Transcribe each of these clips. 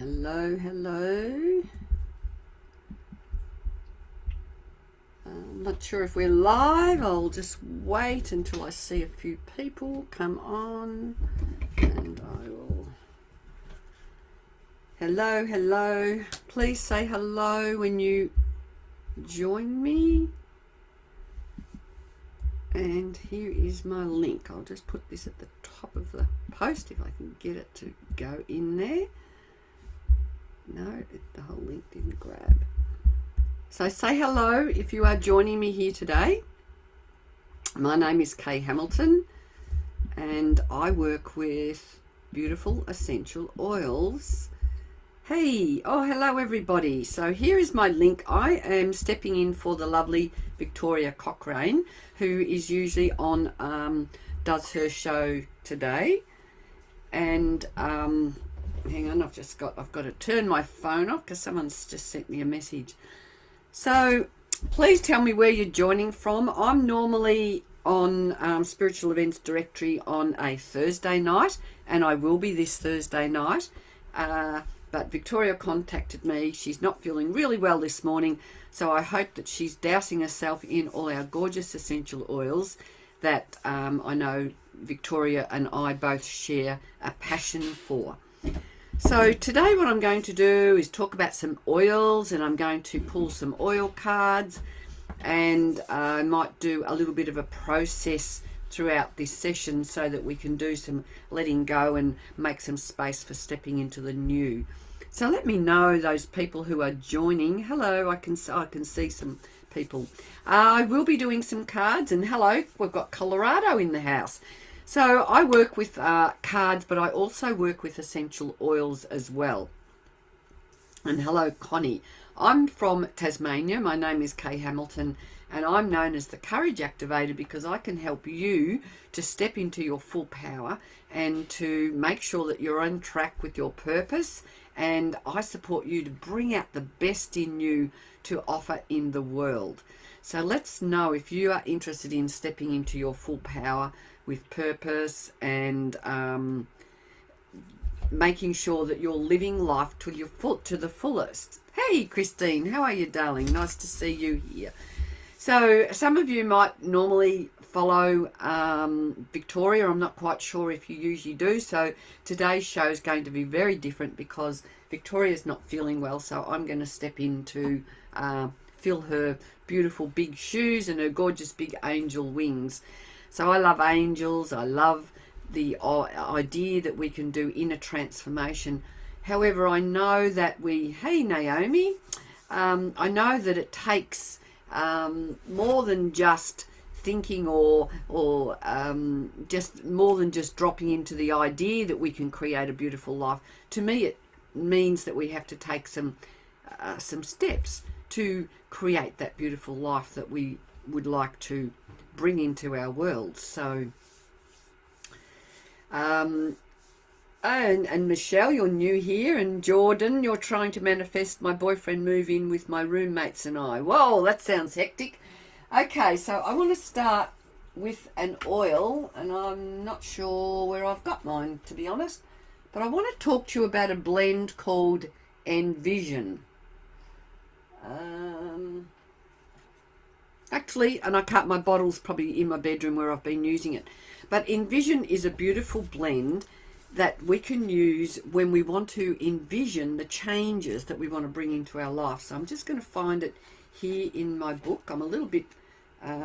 Hello, hello. I'm not sure if we're live. I'll just wait until I see a few people come on and I will. Hello, hello. Please say hello when you join me. And here is my link. I'll just put this at the top of the post if I can get it to go in there. No, the whole link didn't grab. So say hello if you are joining me here today. My name is Kay Hamilton and I work with beautiful essential oils. Hey, oh hello everybody. So here is my link. I am stepping in for the lovely Victoria Cochrane, who is usually on, does her show today. And hang on, I've got to turn my phone off because someone's just sent me a message. So please tell me where you're joining from. I'm normally on Spiritual Events Directory on a Thursday night, and I will be this Thursday night. But Victoria contacted me. She's not feeling really well this morning, so I hope that she's dousing herself in all our gorgeous essential oils that I know Victoria and I both share a passion for. So today what I'm going to do is talk about some oils, and I'm going to pull some oil cards, and I might do a little bit of a process throughout this session so that we can do some letting go and make some space for stepping into the new. So let me know, those people who are joining. Hello, I can see some people. I will be doing some cards, and hello, we've got Colorado in the house. So I work with cards, but I also work with essential oils as well. And hello, Connie. I'm from Tasmania. My name is Kay Hamilton, and I'm known as the Courage Activator because I can help you to step into your full power and to make sure that you're on track with your purpose. And I support you to bring out the best in you to offer in the world. So let's know if you are interested in stepping into your full power with purpose and making sure that you're living life to the fullest. Hey Christine, how are you, darling? Nice to see you here. So some of you might normally follow Victoria. I'm not quite sure if you usually do. So today's show is going to be very different because Victoria's not feeling well. So I'm going to step in to fill her beautiful big shoes and her gorgeous big angel wings. So I love angels. I love the idea that we can do inner transformation. However, I know that hey Naomi, I know that it takes more than just thinking or just more than just dropping into the idea that we can create a beautiful life. To me, it means that we have to take some steps to create that beautiful life that we would like to bring into our world. So and Michelle, you're new here, and Jordan, you're trying to manifest my boyfriend move in with my roommates and I. Whoa, that sounds hectic. Okay, so I want to start with an oil, and I'm not sure where I've got mine, to be honest, but I want to talk to you about a blend called Envision. Actually, and my bottle's probably in my bedroom where I've been using it. But Envision is a beautiful blend that we can use when we want to envision the changes that we want to bring into our life. So I'm just going to find it here in my book. I'm a little bit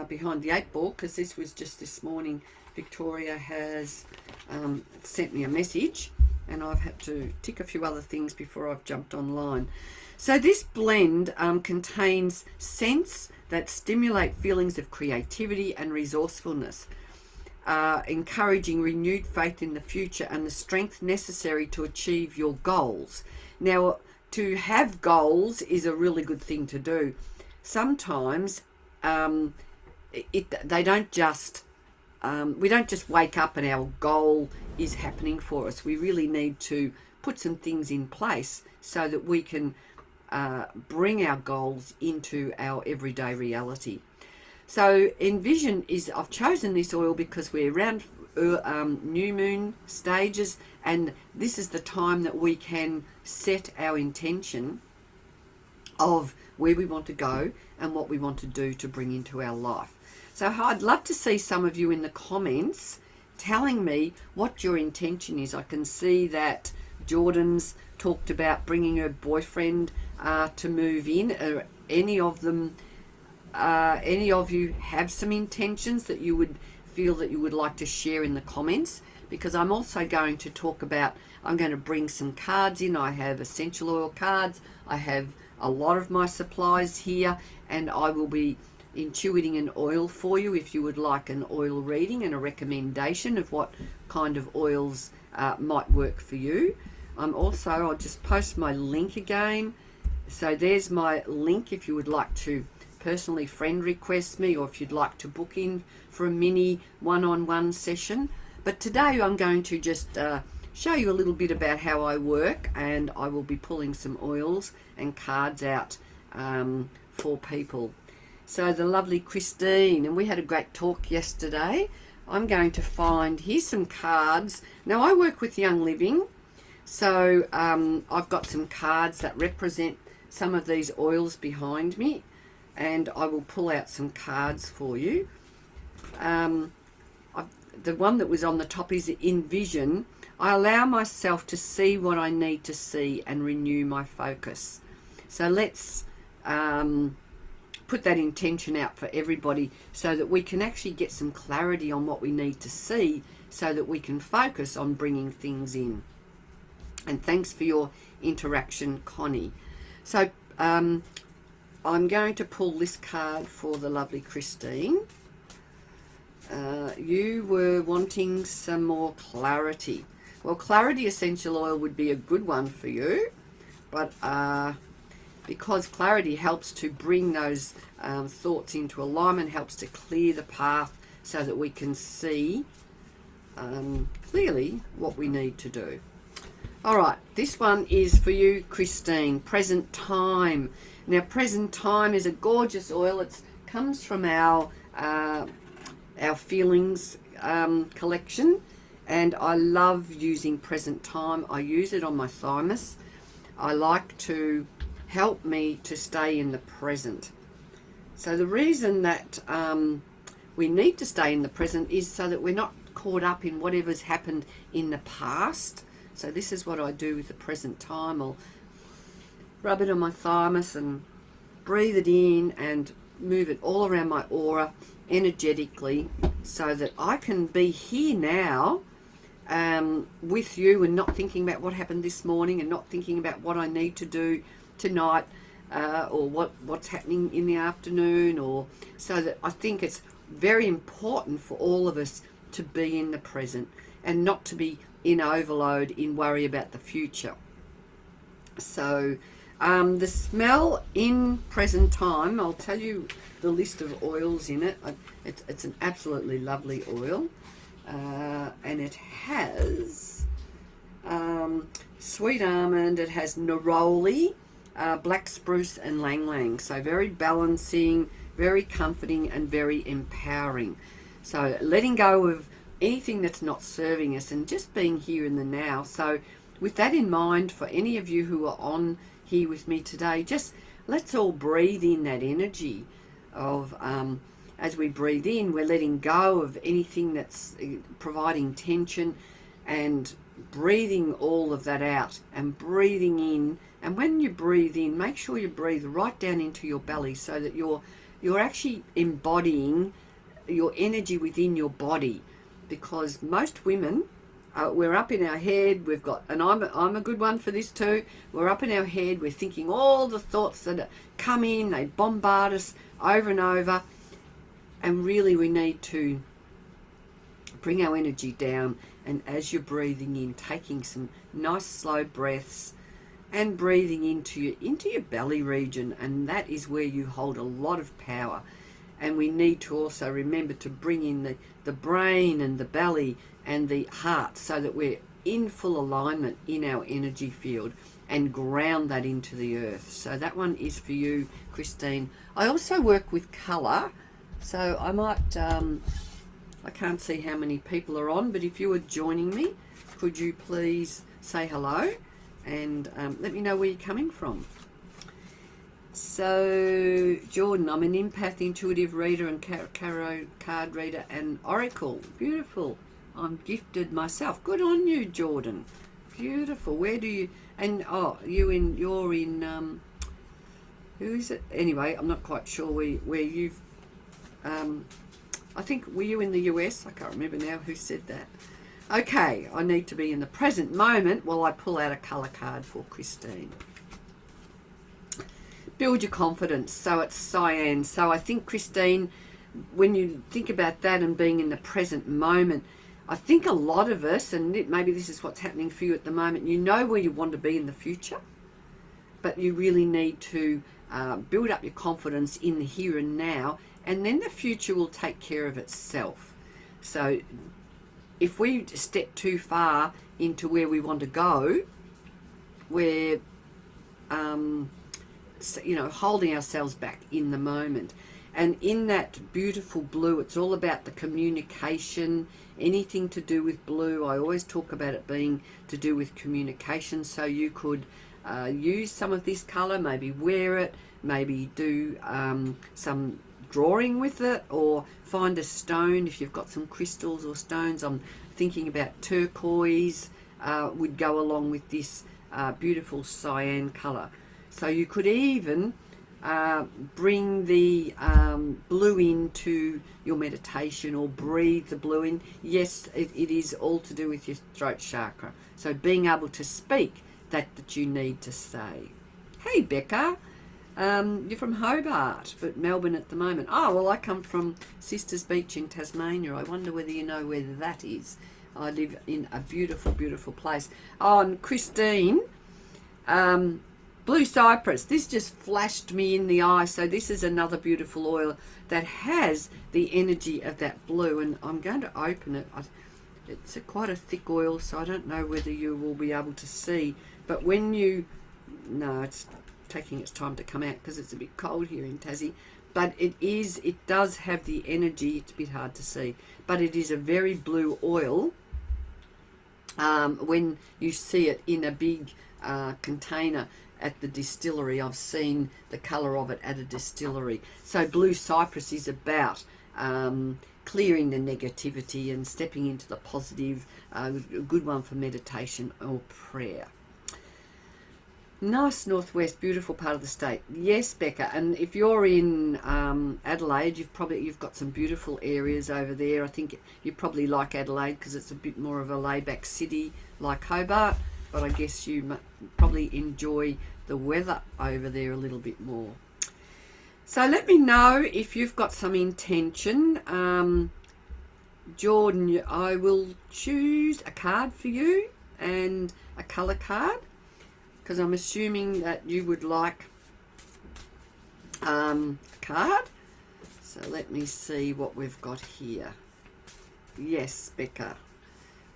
behind the 8 ball because this was just this morning. Victoria has sent me a message, and I've had to tick a few other things before I've jumped online. So this blend contains scents that stimulate feelings of creativity and resourcefulness, encouraging renewed faith in the future and the strength necessary to achieve your goals. Now, to have goals is a really good thing to do. Sometimes they don't just we don't just wake up and our goal is happening for us. We really need to put some things in place so that we can bring our goals into our everyday reality. So Envision I've chosen this oil because we're around new moon stages, and this is the time that we can set our intention of where we want to go and what we want to do to bring into our life. So I'd love to see some of you in the comments telling me what your intention is. I can see that Jordan's talked about bringing her boyfriend to move in. Any of them, any of you have some intentions that you would feel that you would like to share in the comments? Because I'm also going to talk about, I'm going to bring some cards in. I have essential oil cards. I have a lot of my supplies here, and I will be intuiting an oil for you if you would like an oil reading and a recommendation of what kind of oils might work for you. I'll just post my link again. So there's my link if you would like to personally friend request me, or if you'd like to book in for a mini one-on-one session. But today I'm going to just show you a little bit about how I work, and I will be pulling some oils and cards out for people. So the lovely Christine, and we had a great talk yesterday. I'm going to find, here's some cards. Now I work with Young Living, so I've got some cards that represent some of these oils behind me, and I will pull out some cards for you. The one that was on the top is Envision. I allow myself to see what I need to see and renew my focus. So let's put that intention out for everybody so that we can actually get some clarity on what we need to see so that we can focus on bringing things in. And thanks for your interaction, Connie. So I'm going to pull this card for the lovely Christine. You were wanting some more clarity. Well, clarity essential oil would be a good one for you, but because clarity helps to bring those thoughts into alignment, helps to clear the path so that we can see clearly what we need to do. All right, this one is for you, Christine, Present Time. Now, Present Time is a gorgeous oil. It comes from our feelings collection, and I love using Present Time. I use it on my thymus. I like to help me to stay in the present. So the reason that we need to stay in the present is so that we're not caught up in whatever's happened in the past. So this is what I do with the Present Time. I'll rub it on my thymus and breathe it in and move it all around my aura energetically so that I can be here now with you and not thinking about what happened this morning and not thinking about what I need to do tonight or what's happening in the afternoon, or so that I think it's very important for all of us to be in the present and not to be in overload, in worry about the future. So the smell in Present Time, I'll tell you the list of oils in it. It's an absolutely lovely oil, and it has sweet almond, it has neroli, black spruce and lang lang. So very balancing, very comforting and very empowering. So letting go of anything that's not serving us and just being here in the now. So with that in mind, for any of you who are on here with me today, just let's all breathe in that energy of as we breathe in, we're letting go of anything that's providing tension, and breathing all of that out and breathing in. And when you breathe in, make sure you breathe right down into your belly so that you're actually embodying your energy within your body. Because most women, we're up in our head, we've got, and I'm a good one for this too, we're up in our head, we're thinking all the thoughts that come in, they bombard us over and over, and really we need to bring our energy down. And as you're breathing in, taking some nice slow breaths and breathing into your belly region, and that is where you hold a lot of power. And we need to also remember to bring in the brain and the belly and the heart so that we're in full alignment in our energy field and ground that into the earth. So that one is for you, Christine. I also work with colour, so I might I can't see how many people are on, but if you are joining me, could you please say hello and let me know where you're coming from. So, Jordan, I'm an empath, intuitive reader and tarot card reader and oracle. Beautiful. I'm gifted myself. Good on you, Jordan. Beautiful. Where do you... And, oh, you're in... who is it? Anyway, I'm not quite sure where you've... I think, were you in the US? I can't remember now who said that. Okay, I need to be in the present moment while I pull out a colour card for Christine. Build your confidence. So it's cyan. So I think, Christine, when you think about that and being in the present moment, I think a lot of us, and maybe this is what's happening for you at the moment, you know where you want to be in the future, but you really need to build up your confidence in the here and now, and then the future will take care of itself. So if we step too far into where we want to go, we're holding ourselves back in the moment. And in that beautiful blue, it's all about the communication, anything to do with blue. I always talk about it being to do with communication. So you could use some of this colour, maybe wear it, maybe do some drawing with it, or find a stone if you've got some crystals or stones. I'm thinking about turquoise would go along with this beautiful cyan colour. So you could even bring the blue into your meditation, or breathe the blue in. Yes, it is all to do with your throat chakra. So being able to speak that you need to say. Hey, Becca. You're from Hobart, but Melbourne at the moment. Oh, well, I come from Sisters Beach in Tasmania. I wonder whether you know where that is. I live in a beautiful, beautiful place. Oh, and Christine, Blue Cypress. This just flashed me in the eye. So this is another beautiful oil that has the energy of that blue. And I'm going to open it. It's quite a thick oil, so I don't know whether you will be able to see. But when you... No, it's taking its time to come out because it's a bit cold here in Tassie. But it does have the energy. It's a bit hard to see. But it is a very blue oil. When you see it in a big container at the distillery, I've seen the colour of it at a distillery. So Blue Cypress is about clearing the negativity and stepping into the positive. A good one for meditation or prayer. Nice northwest, beautiful part of the state. Yes, Becca, and if you're in Adelaide, you've got some beautiful areas over there. I think you probably like Adelaide because it's a bit more of a laid-back city like Hobart, but I guess you probably enjoy the weather over there a little bit more. So let me know if you've got some intention. Jordan, I will choose a card for you and a colour card, because I'm assuming that you would like a card. So let me see what we've got here. Yes, Becca.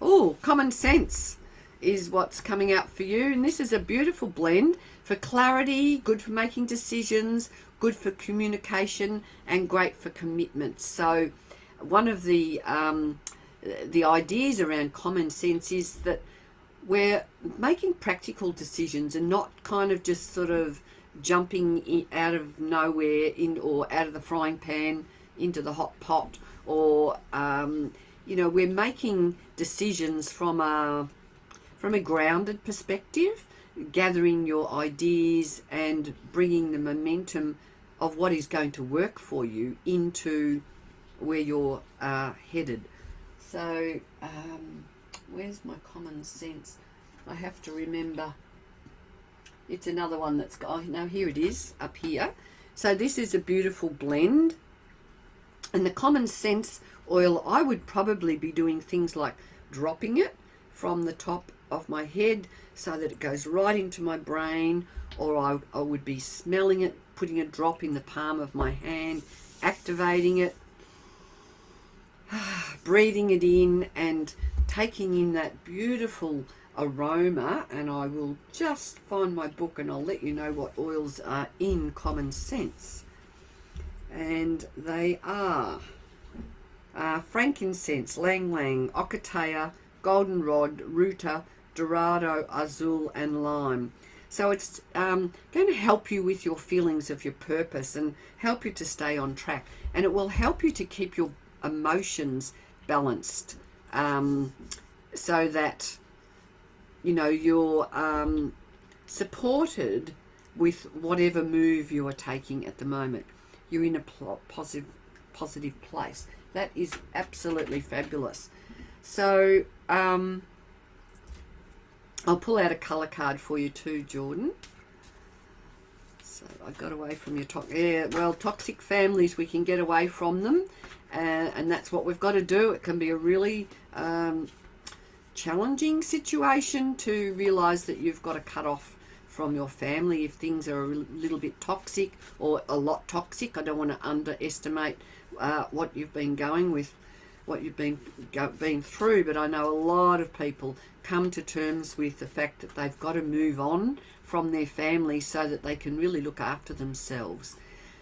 Oh, common sense is what's coming out for you. And this is a beautiful blend for clarity, good for making decisions, good for communication, and great for commitment. So one of the ideas around common sense is that we're making practical decisions and not kind of just sort of jumping out of nowhere or out of the frying pan into the hot pot, or we're making decisions from a grounded perspective, gathering your ideas and bringing the momentum of what is going to work for you into where you're headed. So where's my common sense? I have to remember. It's another one that's got... Oh, no, here it is, up here. So this is a beautiful blend. And the common sense oil, I would probably be doing things like dropping it from the top of my head so that it goes right into my brain, or I would be smelling it, putting a drop in the palm of my hand, activating it, breathing it in, and taking in that beautiful aroma. And I will just find my book and I'll let you know what oils are in common sense. And they are frankincense, lang lang, ocotea, goldenrod, ruta, dorado, azul, and lime. So it's going to help you with your feelings of your purpose and help you to stay on track. And it will help you to keep your emotions balanced, so that you're supported with whatever move you are taking at the moment. You're in a positive place. That is absolutely fabulous. So I'll pull out a colour card for you too, Jordan. So I got away from your toxic families. We can get away from them, and that's what we've got to do. It can be a really challenging situation to realise that you've got to cut off from your family if things are a little bit toxic or a lot toxic. I don't want to underestimate what you've been going with, what you've been through, but I know a lot of people come to terms with the fact that they've got to move on from their family so that they can really look after themselves.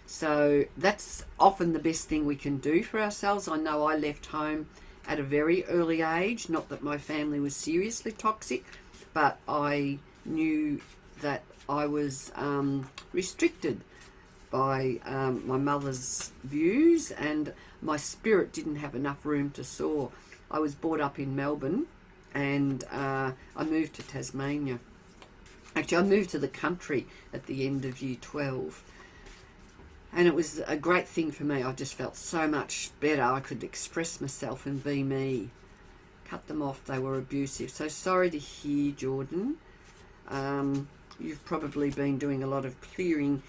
So that's often the best thing we can do for ourselves. I know I left home at a very early age, not that my family was seriously toxic, but I knew that I was restricted by my mother's views, and my spirit didn't have enough room to soar. I was brought up in Melbourne, and I moved to Tasmania. Actually, I moved to the country at the end of year 12. And it was a great thing for me. I just felt so much better. I could express myself and be me. Cut them off. They were abusive. So sorry to hear, Jordan. You've probably been doing a lot of clearing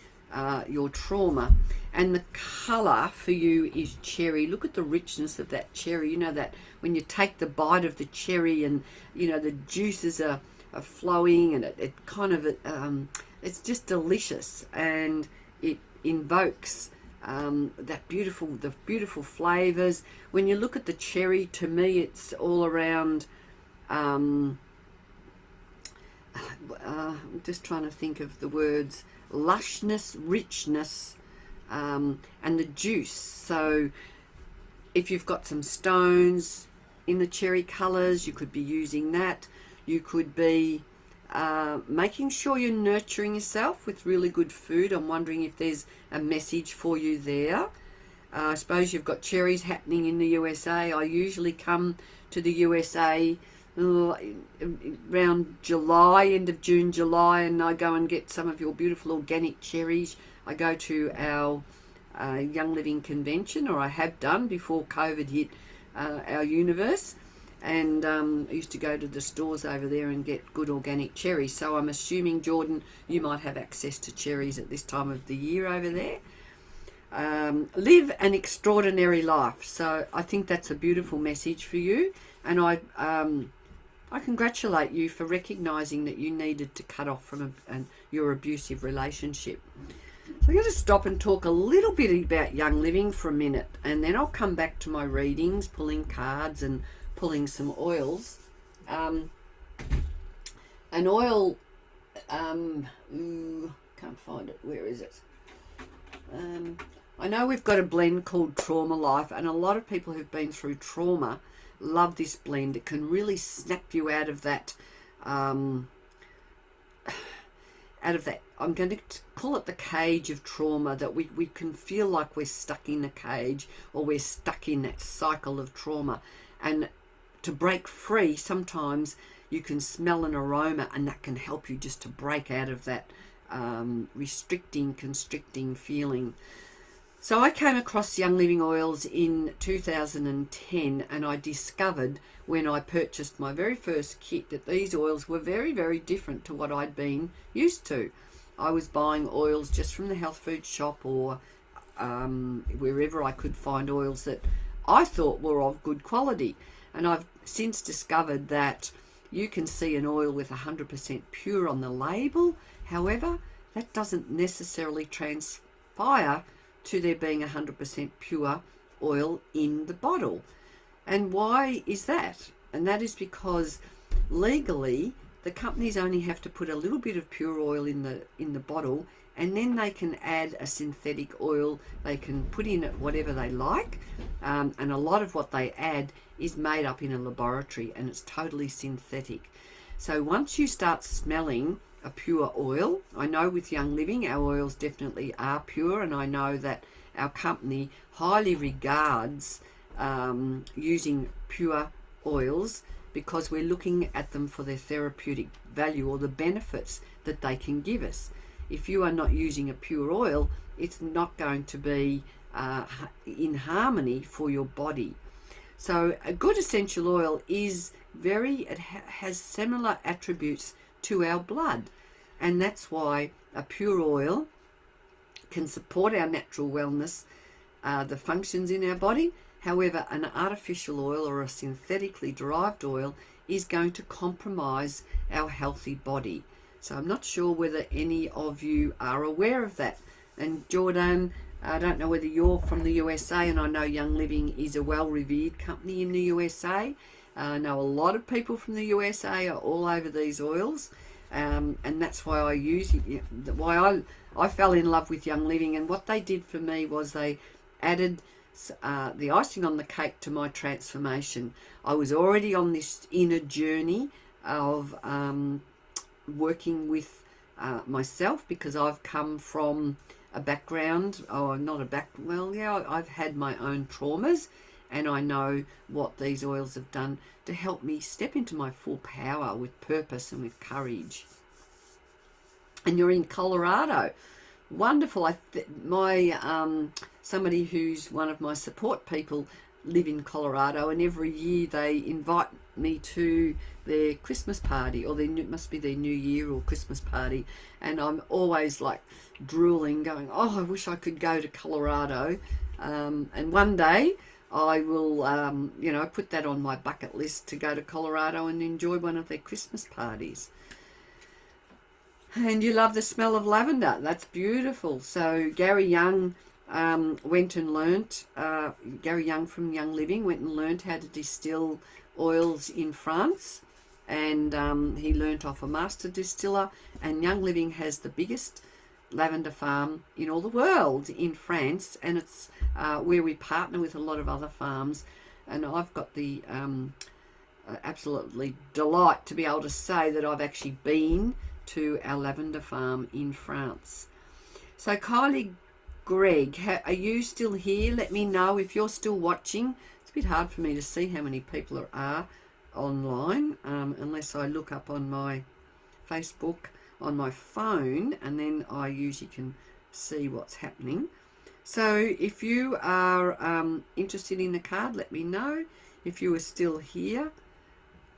your trauma. And the colour for you is cherry. Look at the richness of that cherry. You know that when you take the bite of the cherry and, the juices are flowing, and it kind of, it's just delicious. And it invokes the beautiful flavors. When you look at the cherry, to me it's all around I'm just trying to think of the words: lushness, richness, and the juice. So if you've got some stones in the cherry colors, you could be using that. You could be making sure you're nurturing yourself with really good food. I'm wondering if there's a message for you there. I suppose you've got cherries happening in the USA. I usually come to the USA around July, end of June, July, and I go and get some of your beautiful organic cherries. I go to our Young Living convention, or I have done before COVID hit our universe. And I used to go to the stores over there and get good organic cherries. So I'm assuming, Jordan, you might have access to cherries at this time of the year over there. Live an extraordinary life. So I think that's a beautiful message for you. And I congratulate you for recognising that you needed to cut off from your abusive relationship. So I'm going to stop and talk a little bit about Young Living for a minute. And then I'll come back to my readings, pulling cards and pulling some oils. An oil, can't find it, where is it? I know we've got a blend called Trauma Life, and a lot of people who've been through trauma love this blend. It can really snap you out of that, I'm going to call it the cage of trauma, that we can feel like we're stuck in a cage, or we're stuck in that cycle of trauma. And to break free, sometimes you can smell an aroma, and that can help you just to break out of that restricting, constricting feeling. So I came across Young Living oils in 2010, and I discovered when I purchased my very first kit that these oils were very, very different to what I'd been used to. I was buying oils just from the health food shop, or wherever I could find oils that I thought were of good quality. And I've since discovered that you can see an oil with 100% pure on the label. However, that doesn't necessarily transpire to there being 100% pure oil in the bottle. And why is that? And that is because legally the companies only have to put a little bit of pure oil in the bottle and then they can add a synthetic oil. They can put in it whatever they like, and a lot of what they add is made up in a laboratory, and it's totally synthetic. So once you start smelling a pure oil, I know with Young Living our oils definitely are pure, and I know that our company highly regards using pure oils, because we're looking at them for their therapeutic value or the benefits that they can give us. If you are not using a pure oil, it's not going to be in harmony for your body. So a good essential oil is it has similar attributes to our blood, and that's why a pure oil can support our natural wellness, the functions in our body. However, an artificial oil or a synthetically derived oil is going to compromise our healthy body. So I'm not sure whether any of you are aware of that. And Jordan, I don't know whether you're from the USA, and I know Young Living is a well-revered company in the USA. I know a lot of people from the USA are all over these oils, and that's why I use it. Why I fell in love with Young Living, and what they did for me was they added the icing on the cake to my transformation. I was already on this inner journey of working with myself, because I've come from a background, I've had my own traumas, and I know what these oils have done to help me step into my full power with purpose and with courage. And you're in Colorado. Wonderful. Somebody who's one of my support people live in Colorado, and every year they invite me to their Christmas party, or must be their New Year or Christmas party, and I'm always like drooling, going, oh, I wish I could go to Colorado, and one day I will put that on my bucket list to go to Colorado and enjoy one of their Christmas parties. And you love the smell of lavender. That's beautiful. So Gary Young went and learnt, Gary Young from Young Living went and learnt how to distill oils in France, and he learnt off a master distiller, and Young Living has the biggest lavender farm in all the world in France, and it's where we partner with a lot of other farms, and I've got the absolutely delight to be able to say that I've actually been to our lavender farm in France. So Kylie Greg, are you still here? Let me know if you're still watching. It's a bit hard for me to see how many people are online, unless I look up on my Facebook on my phone, and then I usually can see what's happening. So if you are interested in the card, let me know. If you are still here,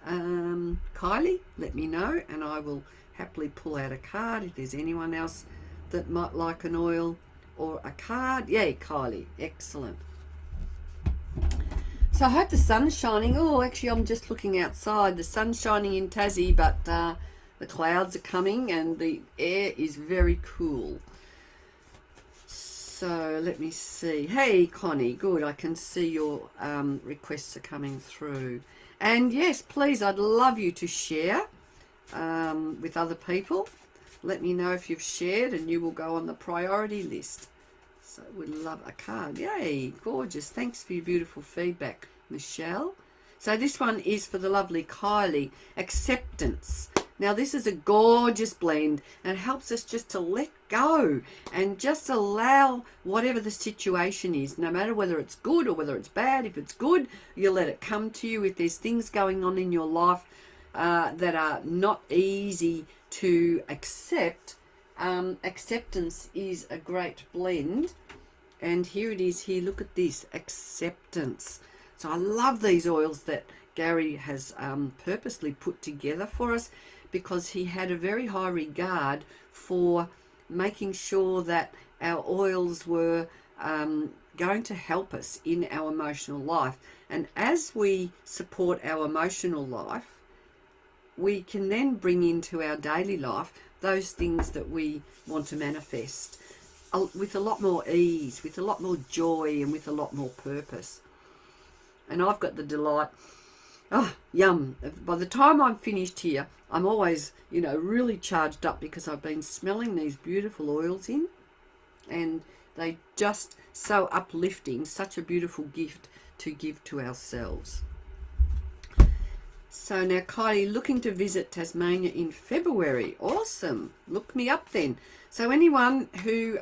Kylie, let me know, and I will happily pull out a card. If there's anyone else that might like an oil or a card, yay, Kylie, excellent. So I hope the sun's shining. Oh, actually, I'm just looking outside. The sun's shining in Tassie, but the clouds are coming and the air is very cool. So let me see. Hey, Connie, good. I can see your requests are coming through. And yes, please, I'd love you to share with other people. Let me know if you've shared, and you will go on the priority list. So we'd love a card. Yay, gorgeous. Thanks for your beautiful feedback, Michelle. So this one is for the lovely Kylie. Acceptance. Now this is a gorgeous blend, and it helps us just to let go and just allow whatever the situation is, no matter whether it's good or whether it's bad. If it's good, you let it come to you. If there's things going on in your life that are not easy to accept, acceptance is a great blend. And here it is here. Look at this, acceptance. So I love these oils that Gary has purposely put together for us, because he had a very high regard for making sure that our oils were going to help us in our emotional life. And as we support our emotional life, we can then bring into our daily life those things that we want to manifest with a lot more ease, with a lot more joy, and with a lot more purpose. And I've got the delight Oh, yum. By the time I'm finished here, I'm always, really charged up because I've been smelling these beautiful oils in, and they just so uplifting, such a beautiful gift to give to ourselves. So now, Kylie, looking to visit Tasmania in February. Awesome. Look me up then. So anyone who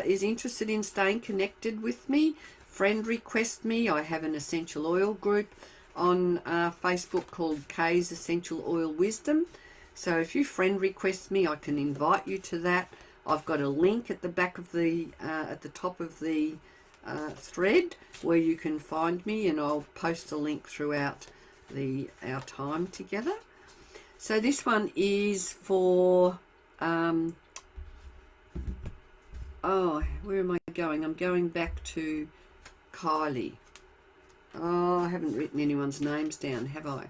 is interested in staying connected with me, friend request me. I have an essential oil group on Facebook called Kay's Essential Oil Wisdom. So if you friend request me, I can invite you to that. I've got a link at the back of the, at the top of the thread where you can find me, and I'll post a link throughout our time together. So this one is for where am I going? I'm going back to Kylie. Oh, I haven't written anyone's names down, have I?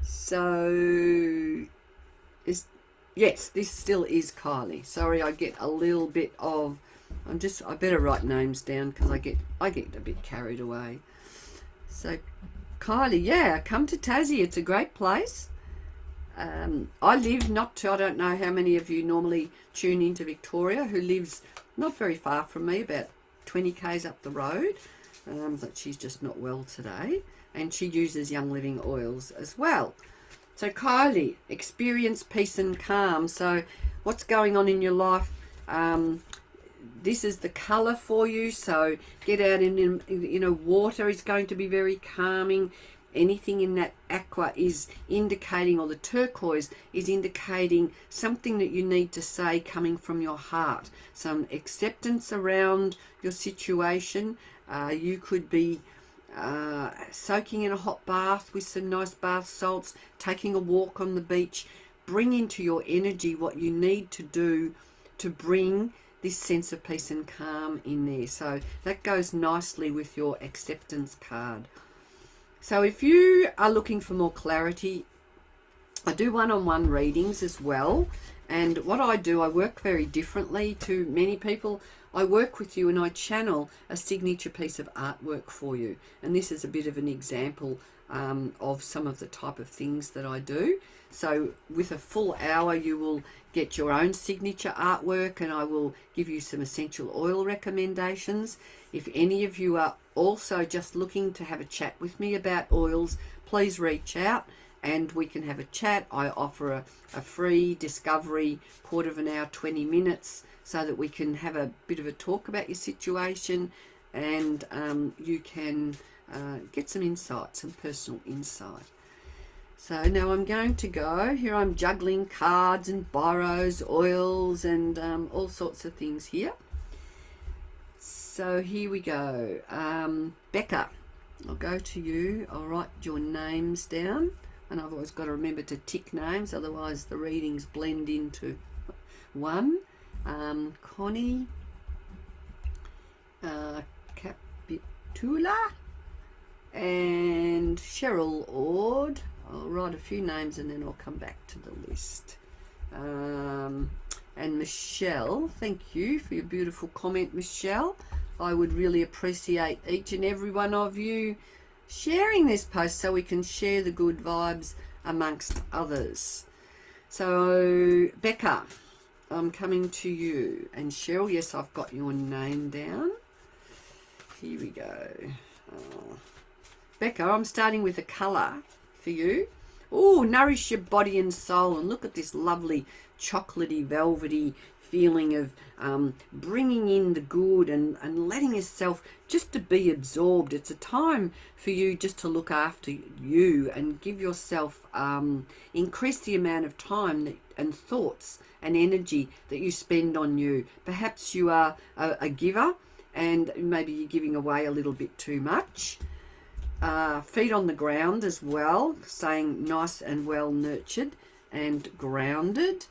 So yes, this still is Kylie. Sorry, I get a little bit of I better write names down because I get a bit carried away. So Kylie, yeah, come to Tassie. It's a great place. I live I don't know how many of you normally tune into Victoria, who lives not very far from me, about 20 k's up the road. But she's just not well today, and she uses Young Living oils as well. So Kylie, experience peace and calm. So what's going on in your life? This is the colour for you. So get out in water is going to be very calming. Anything in that aqua is indicating, or the turquoise is indicating something that you need to say coming from your heart. Some acceptance around your situation. You could be soaking in a hot bath with some nice bath salts, taking a walk on the beach. Bring into your energy what you need to do to bring this sense of peace and calm in there. So that goes nicely with your acceptance card. So if you are looking for more clarity, I do one-on-one readings as well. And what I do, I work very differently to many people. I work with you and I channel a signature piece of artwork for you. And this is a bit of an example of some of the type of things that I do. So with a full hour, you will get your own signature artwork, and I will give you some essential oil recommendations. If any of you are also just looking to have a chat with me about oils, please reach out and we can have a chat. I offer a free discovery, quarter of an hour, 20 minutes, so that we can have a bit of a talk about your situation, and you can get some insight, some personal insight. So now I'm going to go, here I'm juggling cards and biros, oils, and all sorts of things here. So here we go. Becca, I'll go to you. I'll write your names down, and I've always got to remember to tick names, otherwise the readings blend into one. Connie, Capitula, and Cheryl Ord. I'll write a few names and then I'll come back to the list. And Michelle, thank you for your beautiful comment, Michelle. I would really appreciate each and every one of you sharing this post so we can share the good vibes amongst others. So Becca, I'm coming to you. And Cheryl, yes, I've got your name down. Here we go. Becca, I'm starting with a colour for you. Oh, nourish your body and soul. And look at this lovely chocolatey, velvety feeling of bringing in the good and letting yourself just to be absorbed. It's a time for you just to look after you and give yourself, increase the amount of time and thoughts and energy that you spend on you. Perhaps you are a giver and maybe you're giving away a little bit too much. Feet on the ground as well, saying nice and well nurtured and grounded.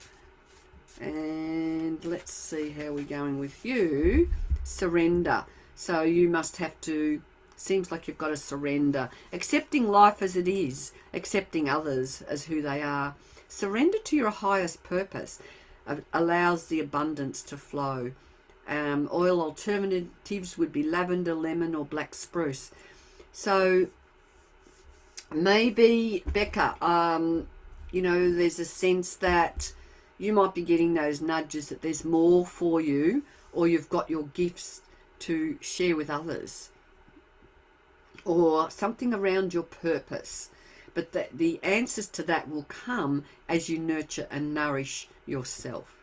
And let's see how we're going with you. Surrender. So you must have to, seems like you've got to surrender. Accepting life as it is, accepting others as who they are. Surrender to your highest purpose allows the abundance to flow. Oil alternatives would be lavender, lemon, or black spruce. So Maybe, Becca, you know, there's a sense that you might be getting those nudges that there's more for you, or you've got your gifts to share with others, or something around your purpose. But the answers to that will come as you nurture and nourish yourself.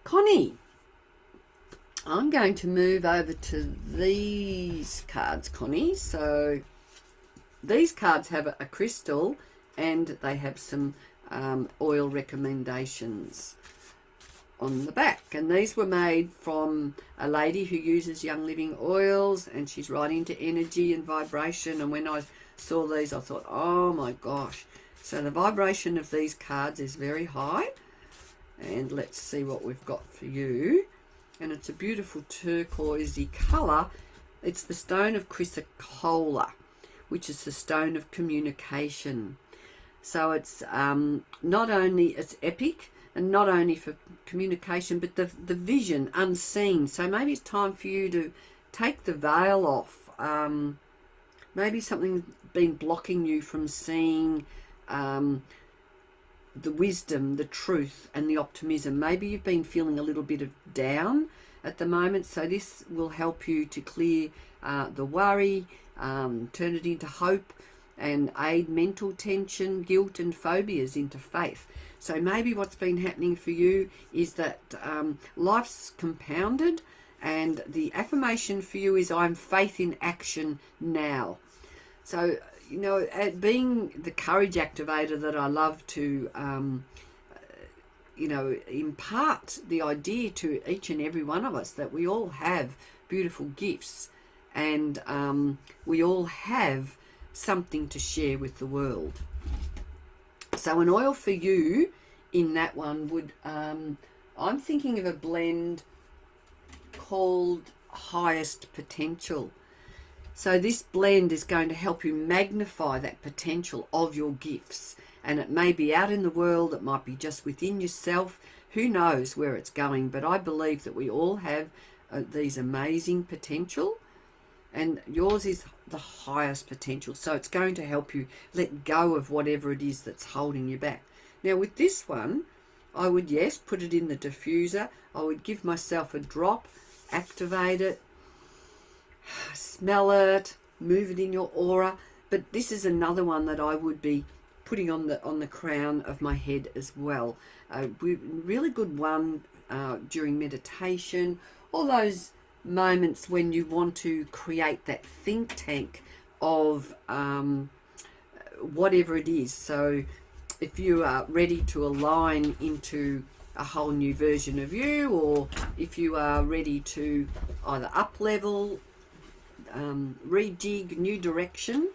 Connie, I'm going to move over to these cards, Connie. So these cards have a crystal and they have some oil recommendations on the back, and these were made from a lady who uses Young Living oils, and she's right into energy and vibration. And when I saw these, I thought, oh my gosh. So the vibration of these cards is very high, and let's see what we've got for you. And it's a beautiful turquoisey colour. It's the stone of chrysocolla, which is the stone of communication. So it's not only, it's epic, and not only for communication, but the vision unseen. So maybe it's time for you to take the veil off. Maybe something's been blocking you from seeing the wisdom, the truth, and the optimism. Maybe you've been feeling a little bit of down at the moment, so this will help you to clear the worry, turn it into hope, and aid mental tension, guilt, and phobias into faith. So maybe what's been happening for you is that life's compounded, and the affirmation for you is, I'm faith in action now. So, you know, being the courage activator that I love to, you know, impart the idea to each and every one of us that we all have beautiful gifts, and we all have something to share with the world. So an oil for you in that one would, I'm thinking of a blend called Highest Potential. So this blend is going to help you magnify that potential of your gifts. And it may be out in the world, it might be just within yourself. Who knows where it's going? But I believe that we all have these amazing potential. And yours is the highest potential. So it's going to help you let go of whatever it is that's holding you back. Now with this one, I would, yes, put it in the diffuser. I would give myself a drop, activate it, smell it, move it in your aura. But this is another one that I would be putting on the crown of my head as well. A really good one during meditation, all those moments when you want to create that think tank of whatever it is. So if you are ready to align into a whole new version of you, or if you are ready to either up level, rejig, new direction,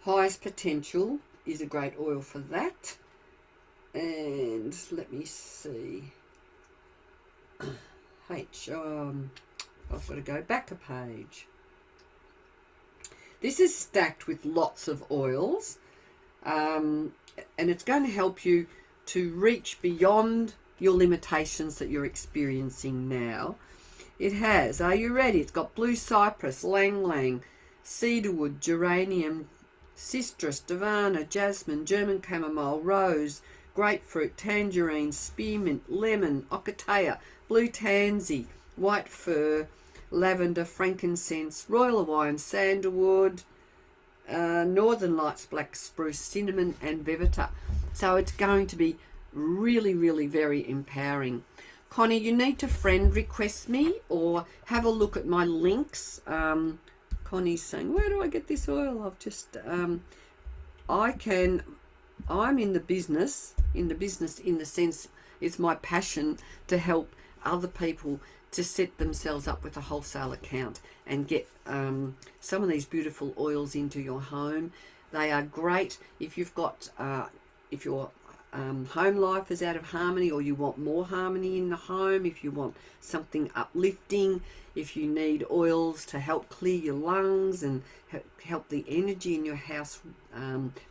Highest Potential is a great oil for that. And let me see. I've got to go back a page. This is stacked with lots of oils, and it's going to help you to reach beyond your limitations that you're experiencing now. It has, are you ready? It's got blue cypress, lang lang, cedarwood, geranium, citrus, davana, jasmine, German chamomile, rose, grapefruit, tangerine, spearmint, lemon, ocotea, blue tansy, white fir, lavender, frankincense, royal Hawaiian sandalwood, northern lights, black spruce, cinnamon, and vevita. So it's going to be really, really very empowering. Connie, you need to friend request me or have a look at my links. Connie's saying, where do I get this oil? I've just, I'm in the business in the sense it's my passion to help other people to set themselves up with a wholesale account and get some of these beautiful oils into your home. They are great if you've got, if your home life is out of harmony, or you want more harmony in the home, if you want something uplifting, if you need oils to help clear your lungs and help the energy in your house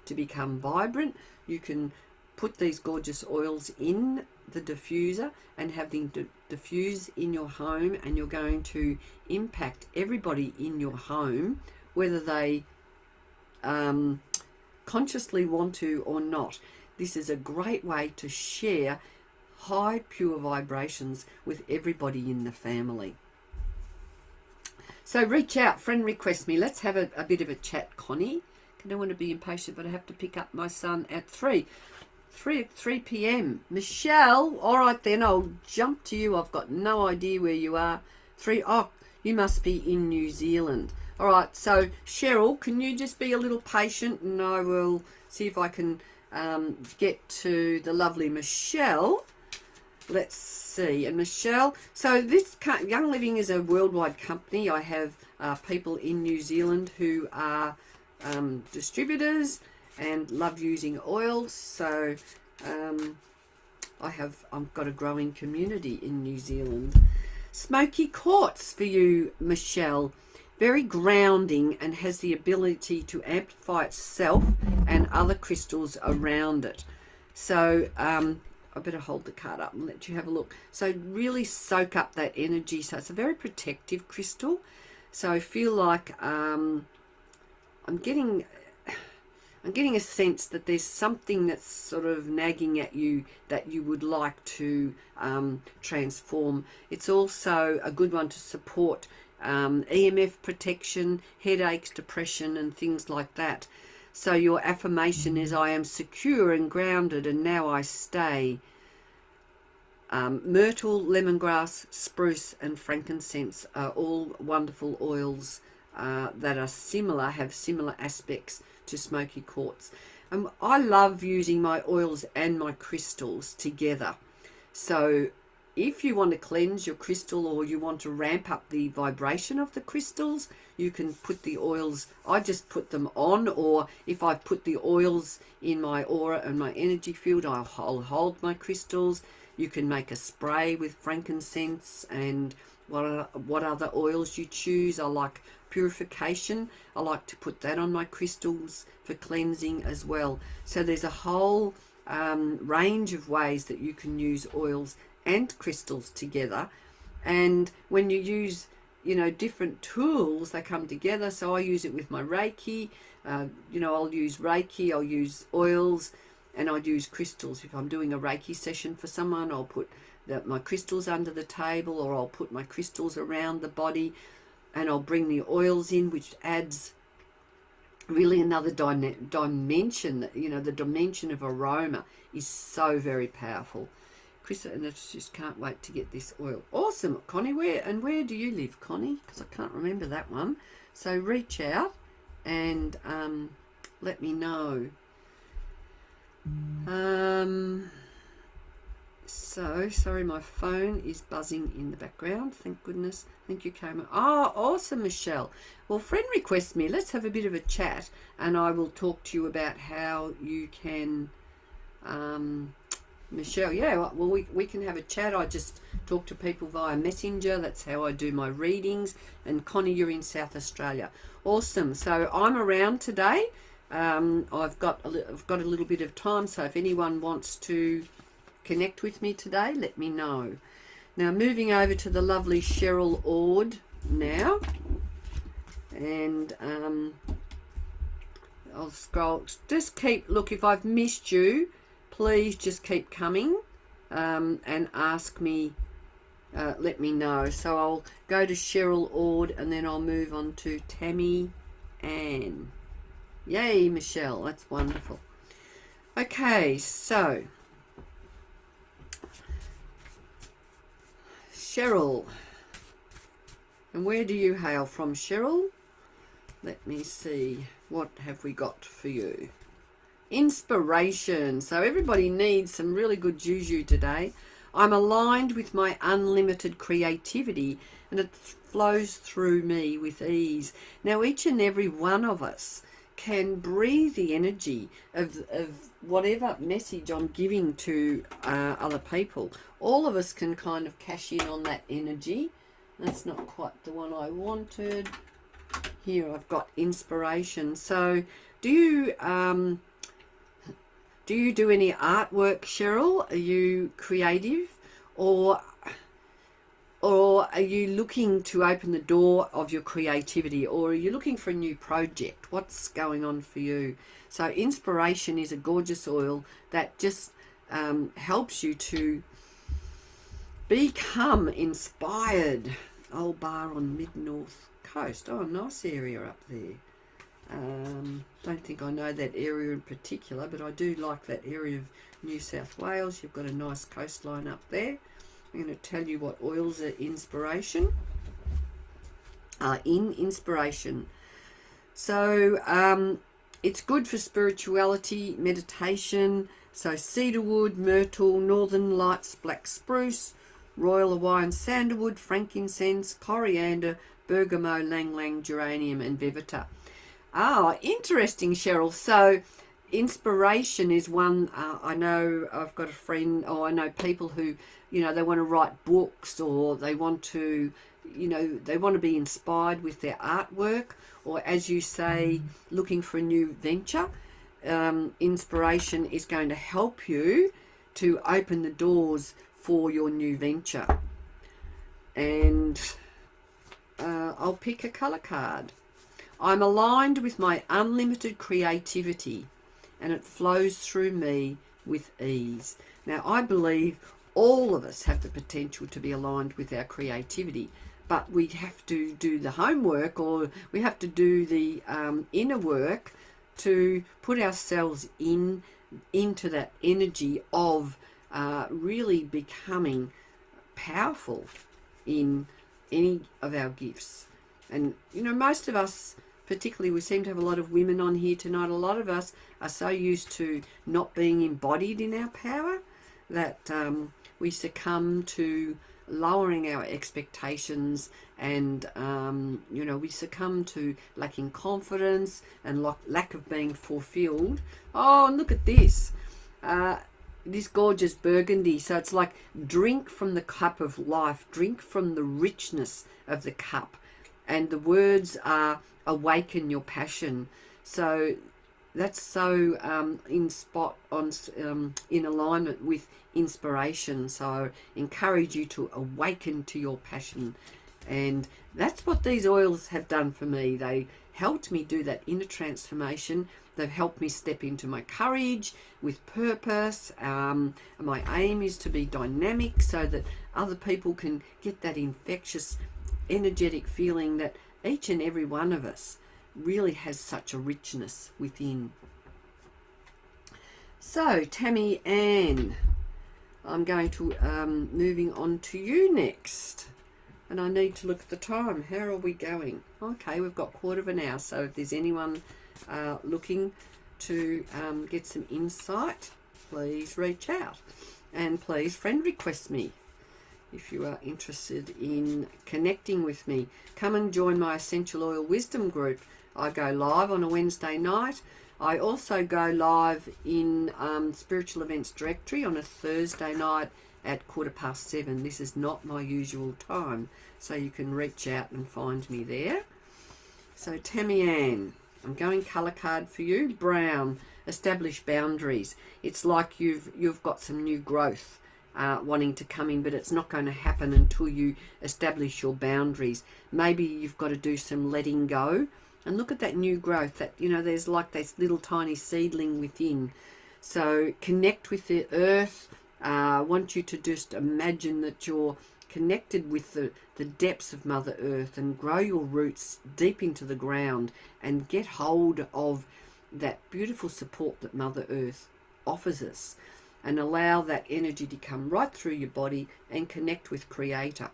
to become vibrant, you can put these gorgeous oils in the diffuser and have them diffuse in your home, and you're going to impact everybody in your home whether they consciously want to or not. This is a great way to share high, pure vibrations with everybody in the family. So reach out, friend request me. Let's have a bit of a chat, Connie. I don't want to be impatient, but I have to pick up my son at 3 p.m. Michelle, all right then, I'll jump to you. I've got no idea where you are. Oh, you must be in New Zealand. All right, so Cheryl, can you just be a little patient, and I will see if I can get to the lovely Michelle. Let's see. And Michelle, so this Young Living is a worldwide company. I have people in New Zealand who are distributors and love using oils. So I've got a growing community in New Zealand. Smoky quartz for you, Michelle. Very grounding and has the ability to amplify itself and other crystals around it. So I better hold the card up and let you have a look. So really soak up that energy. So it's a very protective crystal. So I feel like I'm getting a sense that there's something that's sort of nagging at you that you would like to transform. It's also a good one to support EMF protection, headaches, depression, and things like that. So your affirmation is, I am secure and grounded, and now I stay. Myrtle, lemongrass, spruce, and frankincense are all wonderful oils that are similar, have similar aspects to smoky quartz. I love using my oils and my crystals together. So if you want to cleanse your crystal, or you want to ramp up the vibration of the crystals, you can put the oils. I just put them on, or if I put the oils in my aura and my energy field, I'll hold my crystals. You can make a spray with frankincense and what other oils you choose. I like purification. I like to put that on my crystals for cleansing as well. So there's a whole range of ways that you can use oils and crystals together. And when you use, different tools, they come together. So I use it with my Reiki. I'll use Reiki, I'll use oils, and I'd use crystals. If I'm doing a Reiki session for someone, I'll put my crystals under the table, or I'll put my crystals around the body, and I'll bring the oils in, which adds really another dimension. The dimension of aroma is so very powerful. Chris, and I just can't wait to get this oil. Awesome, Connie. Where do you live, Connie? Because I can't remember that one. So reach out and let me know. So sorry, my phone is buzzing in the background. Thank goodness. Thank you, Kama. Oh, awesome, Michelle. Well, friend request me. Let's have a bit of a chat, and I will talk to you about how you can. Michelle, yeah, well, we can have a chat. I just talk to people via Messenger. That's how I do my readings. And Connie, you're in South Australia. Awesome. So I'm around today. I've got a little bit of time. So if anyone wants to connect with me today, let me know. Now moving over to the lovely Cheryl Ord now. And I'll scroll. Just look, if I've missed you, please just keep coming and ask me, let me know. So I'll go to Cheryl Ord, and then I'll move on to Tammy Ann. Yay, Michelle, that's wonderful. Okay, so Cheryl, and where do you hail from, Cheryl? Let me see, what have we got for you? Inspiration. So everybody needs some really good juju today. I'm aligned with my unlimited creativity, and it flows through me with ease. Now each and every one of us can breathe the energy of whatever message I'm giving to other people. All of us can kind of cash in on that energy. That's not quite the one I wanted. Here I've got inspiration. So do you do any artwork, Cheryl? Are you creative? Or Or are you looking to open the door of your creativity? Or are you looking for a new project? What's going on for you? So inspiration is a gorgeous oil that just helps you to become inspired. Old Bar on Mid-North Coast. Oh, nice area up there. Don't think I know that area in particular, but I do like that area of New South Wales. You've got a nice coastline up there. I'm going to tell you what oils are inspiration. In inspiration. So it's good for spirituality, meditation. So cedarwood, myrtle, northern lights, black spruce, royal Hawaiian sandalwood, frankincense, coriander, bergamot, lang lang, geranium, and vivita. Ah, interesting, Cheryl. So inspiration is one. I know I've got a friend, or I know people who, they want to write books, or they want to, they want to be inspired with their artwork, or as you say, looking for a new venture. Inspiration is going to help you to open the doors for your new venture. And I'll pick a colour card. I'm aligned with my unlimited creativity, and it flows through me with ease. Now, I believe all of us have the potential to be aligned with our creativity, but we have to do the homework, or we have to do the inner work to put ourselves into that energy of really becoming powerful in any of our gifts. And, most of us, particularly, we seem to have a lot of women on here tonight. A lot of us are so used to not being embodied in our power that we succumb to lowering our expectations, and we succumb to lacking confidence and lack of being fulfilled. Oh, and look at this. This gorgeous burgundy. So it's like, drink from the cup of life, drink from the richness of the cup. And the words are awaken your passion. So that's so in alignment with inspiration. So I encourage you to awaken to your passion. And that's what these oils have done for me. They helped me do that inner transformation. They've helped me step into my courage with purpose. My aim is to be dynamic so that other people can get that infectious, energetic feeling that each and every one of us really has such a richness within. So, Tammy Ann, I'm going to moving on to you next. And I need to look at the time. How are we going? Okay, we've got 1/4 hour. So if there's anyone looking to get some insight, please reach out. And please friend request me if you are interested in connecting with me. Come and join my Essential Oil Wisdom group. I go live on a Wednesday night. I also go live in Spiritual Events Directory on a Thursday night at 7:15. This is not my usual time, so you can reach out and find me there. So Tammy Ann, I'm going colour card for you, brown. Establish boundaries. It's like you've got some new growth wanting to come in, but it's not going to happen until you establish your boundaries. Maybe you've got to do some letting go. And look at that new growth, that there's like this little tiny seedling within. So connect with the earth. I want you to just imagine that you're connected with the depths of Mother Earth, and grow your roots deep into the ground and get hold of that beautiful support that Mother Earth offers us, and allow that energy to come right through your body and connect with Creator.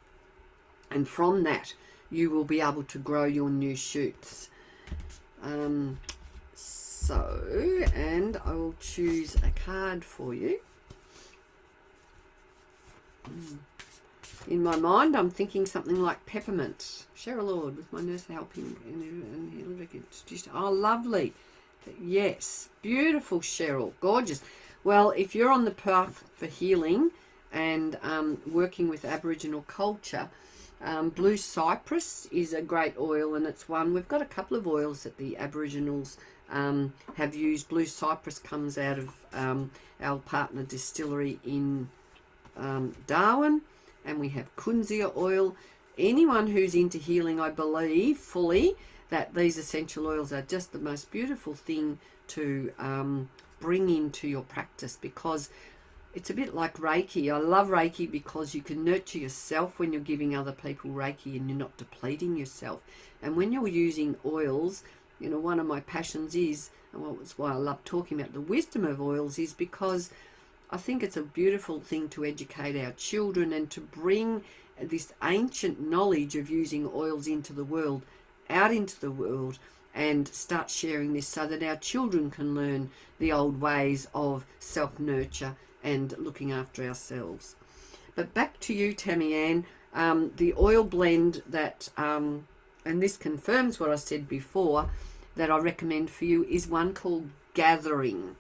And from that, you will be able to grow your new shoots. And I will choose a card for you. In my mind, I'm thinking something like peppermint. Cheryl Lord, with my nurse helping. Oh, lovely. Yes, beautiful, Cheryl. Gorgeous. Well, if you're on the path for healing and working with Aboriginal culture, blue cypress is a great oil, and it's one. We've got a couple of oils that the Aboriginals have used. Blue cypress comes out of our partner distillery in Darwin, and we have kunzia oil. Anyone who's into healing, I believe fully that these essential oils are just the most beautiful thing to bring into your practice, because it's a bit like Reiki. I love Reiki because you can nurture yourself when you're giving other people Reiki and you're not depleting yourself. And when you're using oils, you know, one of my passions is, and that's why I love talking about the wisdom of oils, is because I think it's a beautiful thing to educate our children and to bring this ancient knowledge of using oils into the world, out into the world, and start sharing this so that our children can learn the old ways of self-nurture and looking after ourselves. But back to you, Tammy Ann. The oil blend that, and this confirms what I said before, that I recommend for you is one called Gathering.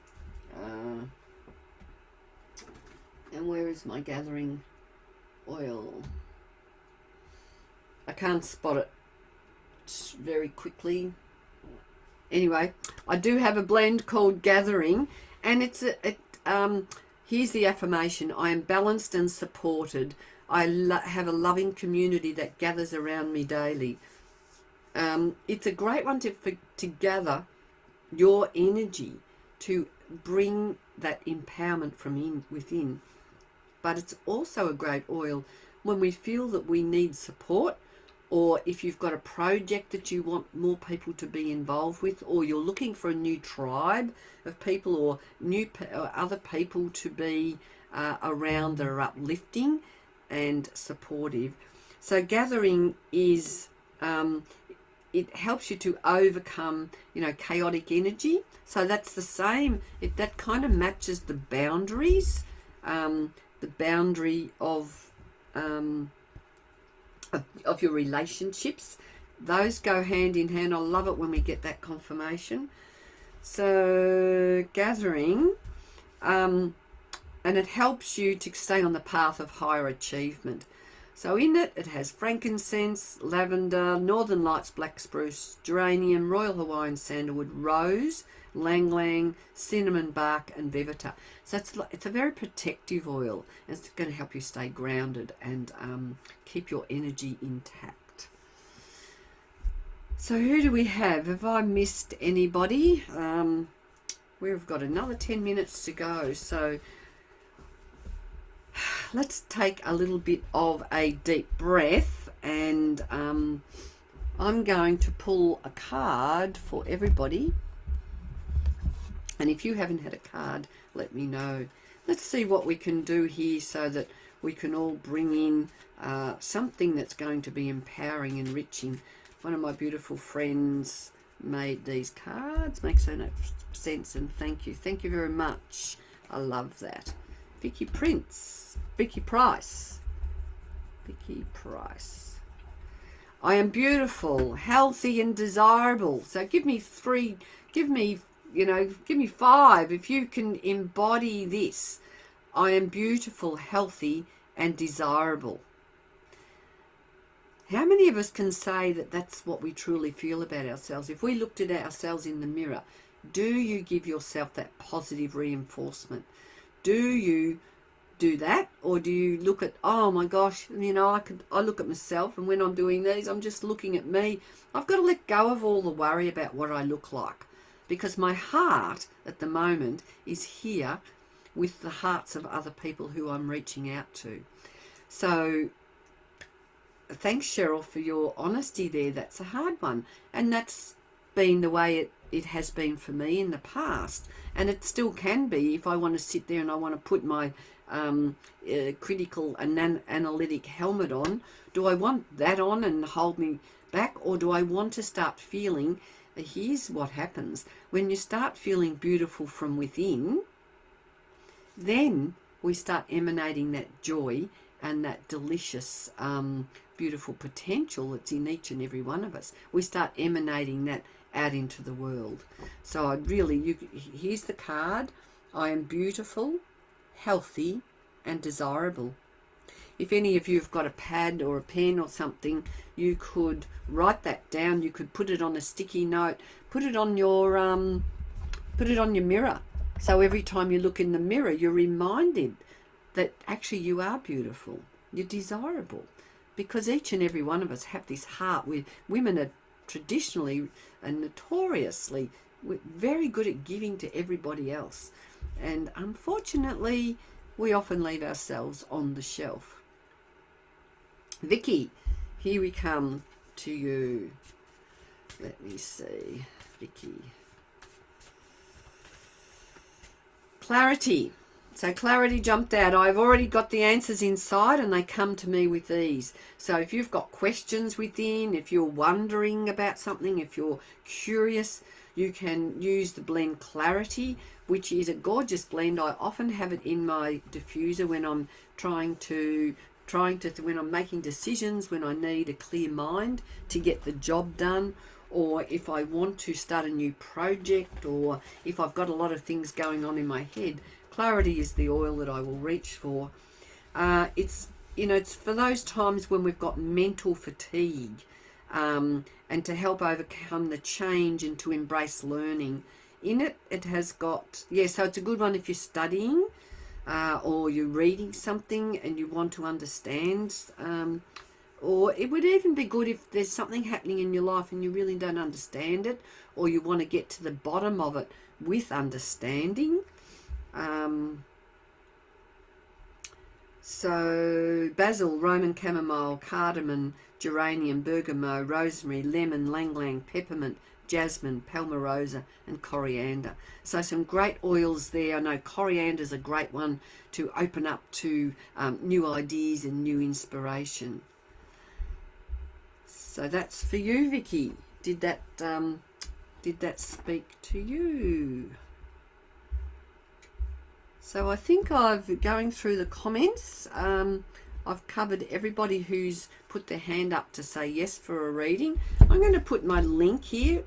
And where is my Gathering oil? I can't spot it very quickly. Anyway, I do have a blend called Gathering, and here's the affirmation: I am balanced and supported. I have a loving community that gathers around me daily. It's a great one to gather your energy, to bring that empowerment from within. But it's also a great oil when we feel that we need support, or if you've got a project that you want more people to be involved with, or you're looking for a new tribe of people, or other people to be around that are uplifting and supportive. So Gathering is, it helps you to overcome, you know, chaotic energy. So that's the same. That kind of matches the boundaries, the boundary of your relationships. Those go hand in hand. I love it when we get that confirmation. So Gathering, and it helps you to stay on the path of higher achievement. So in it has frankincense, lavender, northern lights, black spruce, geranium, royal Hawaiian sandalwood, rose, lang lang, cinnamon bark, and vivita. So it's a very protective oil. It's going to help you stay grounded and keep your energy intact. So who do we have? Have I missed anybody? We've got another 10 minutes to go. So let's take a little bit of a deep breath, and I'm going to pull a card for everybody. And if you haven't had a card, let me know. Let's see what we can do here so that we can all bring in something that's going to be empowering, enriching. One of my beautiful friends made these cards. Makes so much sense, and thank you. Thank you very much. I love that. Vicky Price. I am beautiful, healthy, and desirable. So give me 5 if you can embody this. I am beautiful, healthy, and desirable. How many of us can say that that's what we truly feel about ourselves? If we looked at ourselves in the mirror, do you give yourself that positive reinforcement? Do you do that, or do you look at, oh my gosh, you know, I look at myself, and when I'm doing these, I'm just looking at me. I've got to let go of all the worry about what I look like, because my heart at the moment is here with the hearts of other people who I'm reaching out to. So thanks, Cheryl, for your honesty there. That's a hard one, and that's been the way it has been for me in the past, and it still can be if I want to sit there and I want to put my critical and analytic helmet on. Do I want that on and hold me back, or do I want to start feeling? Here's what happens when you start feeling beautiful from within. Then we start emanating that joy and that delicious, beautiful potential that's in each and every one of us. We start emanating that out into the world. So here's the card. I am beautiful, healthy, and desirable. If any of you have got a pad or a pen or something, you could write that down. You could put it on a sticky note, put it on your mirror. So every time you look in the mirror, you're reminded that actually you are beautiful. you're desirable, because each and every one of us have this heart. Women are traditionally and notoriously very good at giving to everybody else, and unfortunately we often leave ourselves on the shelf. Vicky, here we come to you. Let me see, Vicky. Clarity. So clarity jumped out. I've already got the answers inside and they come to me with ease. So if you've got questions within, if you're wondering about something, if you're curious, you can use the blend Clarity, which is a gorgeous blend. I often have it in my diffuser when I'm when I'm making decisions, when I need a clear mind to get the job done, or if I want to start a new project, or if I've got a lot of things going on in my head. Clarity is the oil that I will reach for. It's for those times when we've got mental fatigue, and to help overcome the change and to embrace learning. In it, it has got, so it's a good one if you're studying, or you're reading something and you want to understand, or it would even be good if there's something happening in your life and you really don't understand it, or you want to get to the bottom of it with understanding. So basil, Roman chamomile, cardamom, geranium, bergamot, rosemary, lemon, lang-lang, peppermint, jasmine, palmarosa, and coriander. So some great oils there. I know coriander's a great one to open up to new ideas and new inspiration. So that's for you, Vicky. Did that speak to you? So I think going through the comments, I've covered everybody who's put their hand up to say yes for a reading. I'm going to put my link here.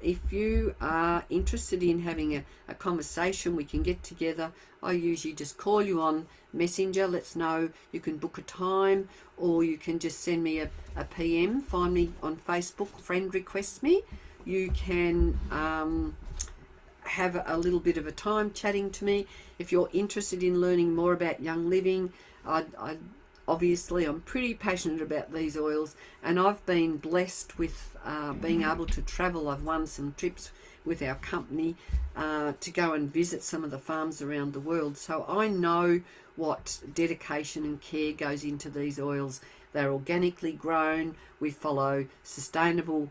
If you are interested in having a conversation, we can get together. I usually just call you on Messenger, let's know. You can book a time, or you can just send me a PM, find me on Facebook, friend request me. You can have a little bit of a time chatting to me. If you're interested in learning more about Young Living, obviously I'm pretty passionate about these oils, and I've been blessed with being able to travel. I've won some trips with our company to go and visit some of the farms around the world, so I know what dedication and care goes into these oils. They're organically grown. We follow sustainable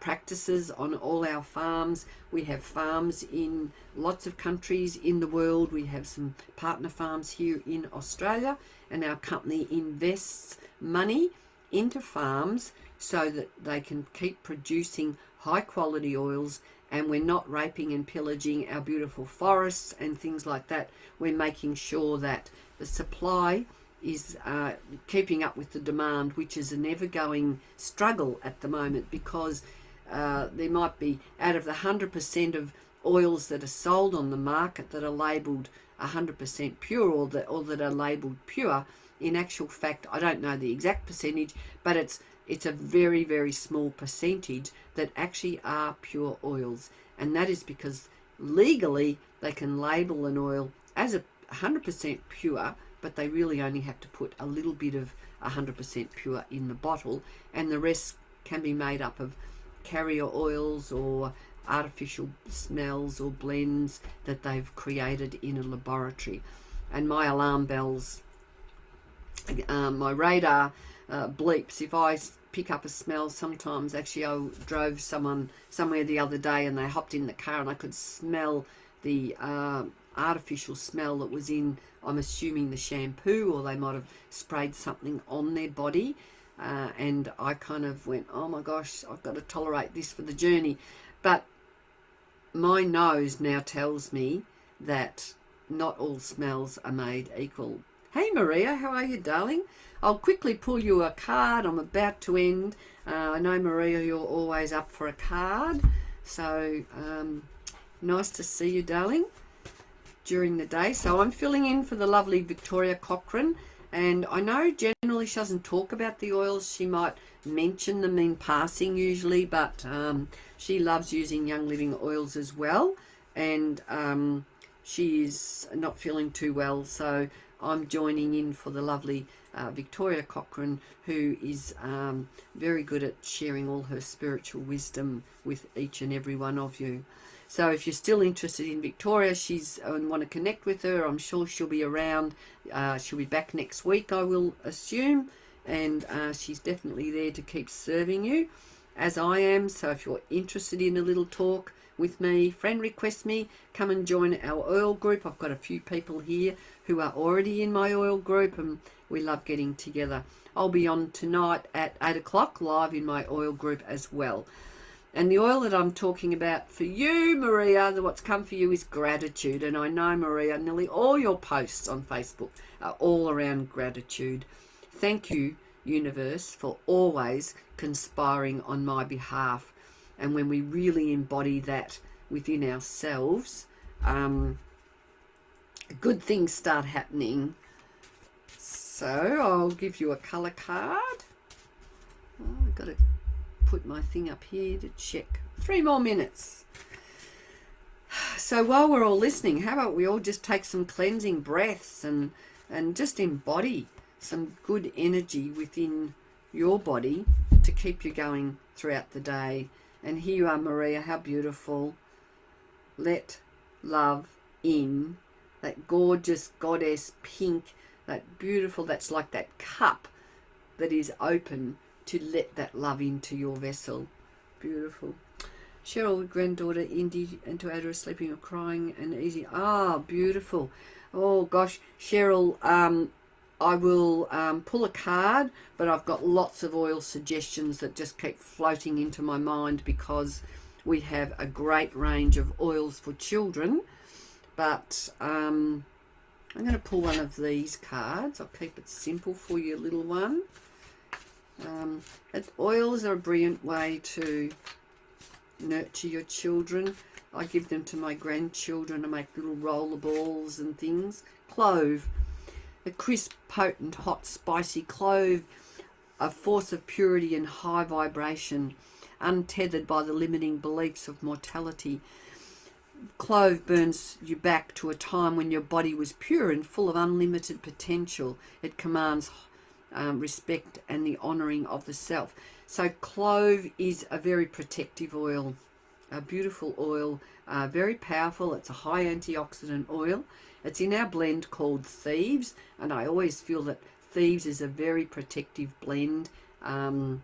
practices on all our farms. We have farms in lots of countries in the world. We have some partner farms here in Australia, and our company invests money into farms so that they can keep producing high quality oils, and we're not raping and pillaging our beautiful forests and things like that. We're making sure that the supply is keeping up with the demand, which is an ever-going struggle at the moment, because there might be, out of the 100% of oils that are sold on the market that are labelled 100% pure, or that are labelled pure, in actual fact, I don't know the exact percentage, but it's a very, very small percentage that actually are pure oils. And that is because legally they can label an oil as 100% pure, but they really only have to put a little bit of 100% pure in the bottle, and the rest can be made up of carrier oils or artificial smells or blends that they've created in a laboratory. And my alarm bells, my radar bleeps if I pick up a smell. Sometimes, actually, I drove someone somewhere the other day and they hopped in the car and I could smell the artificial smell that was in, I'm assuming, the shampoo, or they might have sprayed something on their body, and I kind of went, oh my gosh, I've got to tolerate this for the journey. But my nose now tells me that not all smells are made equal. Hey Maria, how are you, darling? I'll quickly pull you a card. I'm about to end. I know, Maria, you're always up for a card, so nice to see you, darling, during the day. So I'm filling in for the lovely Victoria Cochran, and I know generally she doesn't talk about the oils. She might mention them in passing usually, but she loves using Young Living oils as well, and she is not feeling too well, so I'm joining in for the lovely Victoria Cochran, who is very good at sharing all her spiritual wisdom with each and every one of you. So if you're still interested in Victoria, and want to connect with her, I'm sure she'll be around. She'll be back next week, I will assume, and she's definitely there to keep serving you, as I am. So if you're interested in a little talk with me, friend request me, come and join our oil group. I've got a few people here who are already in my oil group, and we love getting together. I'll be on tonight at 8 o'clock live in my oil group as well. And the oil that I'm talking about for you, Maria, what's come for you is gratitude. And I know, Maria, nearly all your posts on Facebook are all around gratitude. Thank you, universe, for always conspiring on my behalf. And when we really embody that within ourselves, good things start happening. So I'll give you a colour card. Oh, I've got to put my thing up here to check. 3 more minutes. So while we're all listening, how about we all just take some cleansing breaths and just embody some good energy within your body to keep you going throughout the day. And here you are, Maria, how beautiful. Let love in. That gorgeous goddess pink, that beautiful, that's like that cup that is open to let that love into your vessel. Beautiful. Cheryl, granddaughter Indy, and to add her sleeping or crying and easy. Ah, beautiful. Oh gosh, Cheryl, I will pull a card, but I've got lots of oil suggestions that just keep floating into my mind because we have a great range of oils for children. But I'm going to pull one of these cards. I'll keep it simple for you, little one. Oils are a brilliant way to nurture your children. I give them to my grandchildren to make little roller balls and things. Clove, a crisp, potent, hot, spicy clove, a force of purity and high vibration, untethered by the limiting beliefs of mortality. Clove burns you back to a time when your body was pure and full of unlimited potential. It commands respect and the honouring of the self. So clove is a very protective oil, a beautiful oil, very powerful. It's a high antioxidant oil. It's in our blend called Thieves, and I always feel that Thieves is a very protective blend, and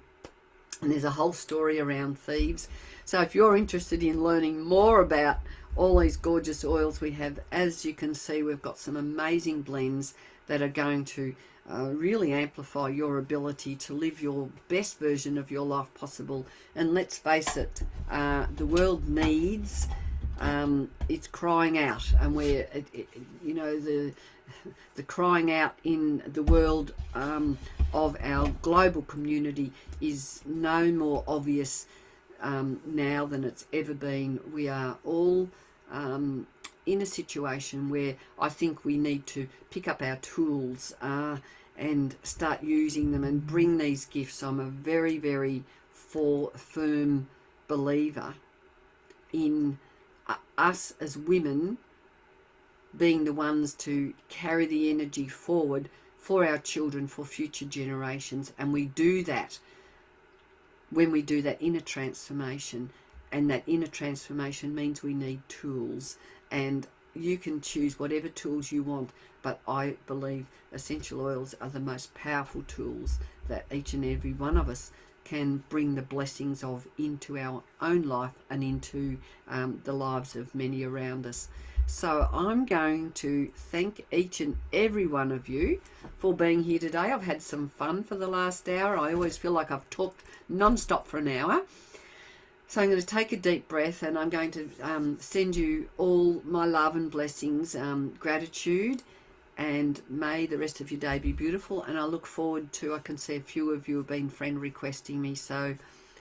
there's a whole story around Thieves. So if you're interested in learning more about all these gorgeous oils we have, as you can see, we've got some amazing blends that are going to really amplify your ability to live your best version of your life possible. And let's face it, the world needs, it's crying out, and you know, the crying out in the world of our global community is no more obvious now than it's ever been. We are all in a situation where I think we need to pick up our tools and start using them and bring these gifts. I'm a very, very firm believer in us as women being the ones to carry the energy forward for our children, for future generations. And we do that when we do that inner transformation. And that inner transformation means we need tools, and you can choose whatever tools you want, but I believe essential oils are the most powerful tools that each and every one of us can bring the blessings of into our own life and into the lives of many around us. So I'm going to thank each and every one of you for being here today. I've had some fun for the last hour. I always feel like I've talked non-stop for an hour. So I'm going to take a deep breath, and I'm going to send you all my love and blessings, gratitude, and may the rest of your day be beautiful. And I look forward to, I can see a few of you have been friend requesting me, so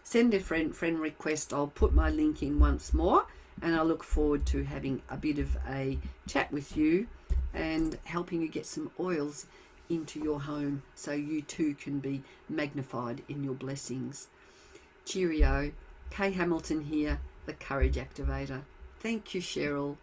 send a friend request. I'll put my link in once more, and I look forward to having a bit of a chat with you and helping you get some oils into your home so you too can be magnified in your blessings. Cheerio. Kay Hamilton here, the Courage Activator. Thank you, Cheryl.